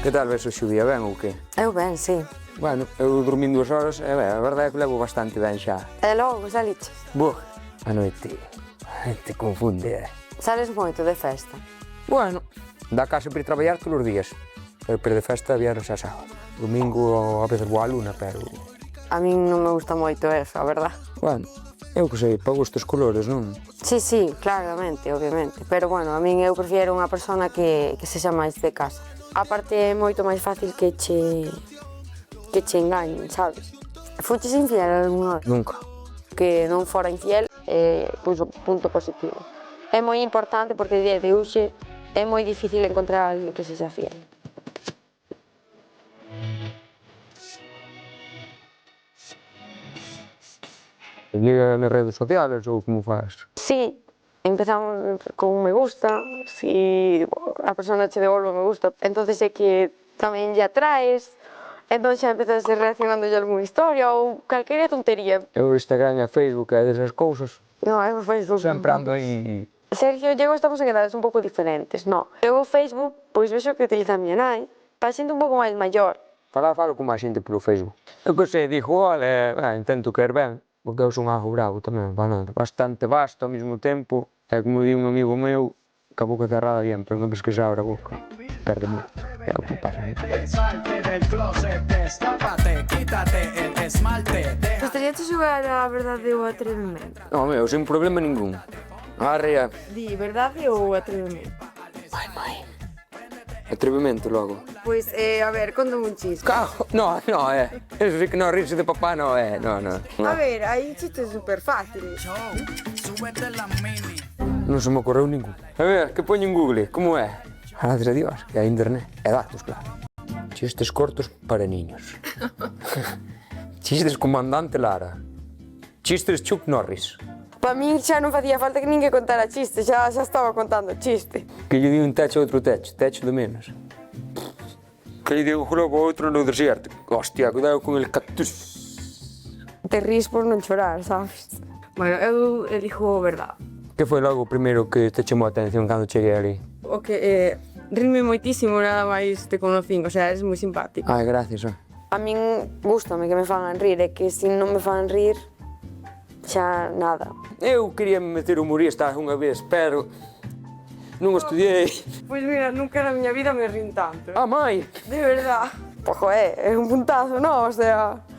Que tal ves hoxe o día, ben ou que? Eu ben, sí. Bueno, eu dormín 2 horas e ben, a verdade é que levo bastante ben xa. E logo, saliches? Boa, a noite te confunde, Sales moito de festa? Bueno, da casa para ir traballar todos os días, pero de festa viernes a sábado. Domingo a veces vou á luna, pero... A min non me gusta moito eso, a verdad. Bueno, eu que sei, para gustos colores, non? Sí, sí, claramente, obviamente. Pero, bueno, a min eu prefiero unha persona que sexa máis de casa. A parte é moito máis fácil que che engañen, sabes? Fuches infiel algunha vez? Nunca. Que non fora infiel é pois, o punto positivo. É moi importante porque día de hoxe é moi difícil encontrar alguén que sexa fiel. Liga nas redes sociales ou como faz? Sí, empezamos con un me gusta, si a persona che devolve o me gusta, entonces é que tamén lle atraes, entón xa empezas reaccionando a algunha historia ou calquera tontería. Eu Instagram e Facebook e desas cousas, No, eu Facebook... sempre ando aí... Sergio e eu estamos en edades un pouco diferentes, no. Eu o Facebook, pois vexo que utiliza a miña nai, para xente un pouco máis maior. Falo con máis xente polo Facebook. Eu que sei, digo, olha, intento querer ben, porque eu son algo bravo tamén, bastante vasto ao mesmo tempo, e como di un amigo meu, que a boca cerrada bien, pero non ves que se abre a boca, perde moito, é o que pasa. Gostaría de xogar a verdade ou atrevimento? Non, meu, sin problema ningún. Arrea. Di verdade ou atrevimento? Mai. Atrevimento logo. Pois, a ver, contame un chiste. Cajo, no, eso sí que no, rirse de papá no, no. A ver, hai chistes super fáciles. Non se me ocorreu ningún. A ver, que poño en Google, como é? Gracias a Dios, que hai internet, e datos, claro. Chistes cortos para niños. Chistes comandante Lara. Chistes Chuck Norris. Pa min xa non facía falta que ninguén contara chiste, xa estaba contando chiste. Que lle di un techo a outro techo de menos. Que lle di un globo a outro no desierto. Hostia, cuidado con el cactus. Te ris por non chorar, sabes? Bueno, eu elijo verdade. Que foi logo o primeiro que te chamou a atención cando cheguei ali? O que rime moitísimo, nada máis te conocín, o sea, eres moi simpático. Ai, gracias, A min gústame que me fagan rir, e que se non me fan rir, xa nada. Eu quería me meter humorista unha vez, pero non estudiei. Pois mira, nunca na miña vida me rin tanto. Ah, mai! De verdad. Ojo, é un puntazo, non? O sea...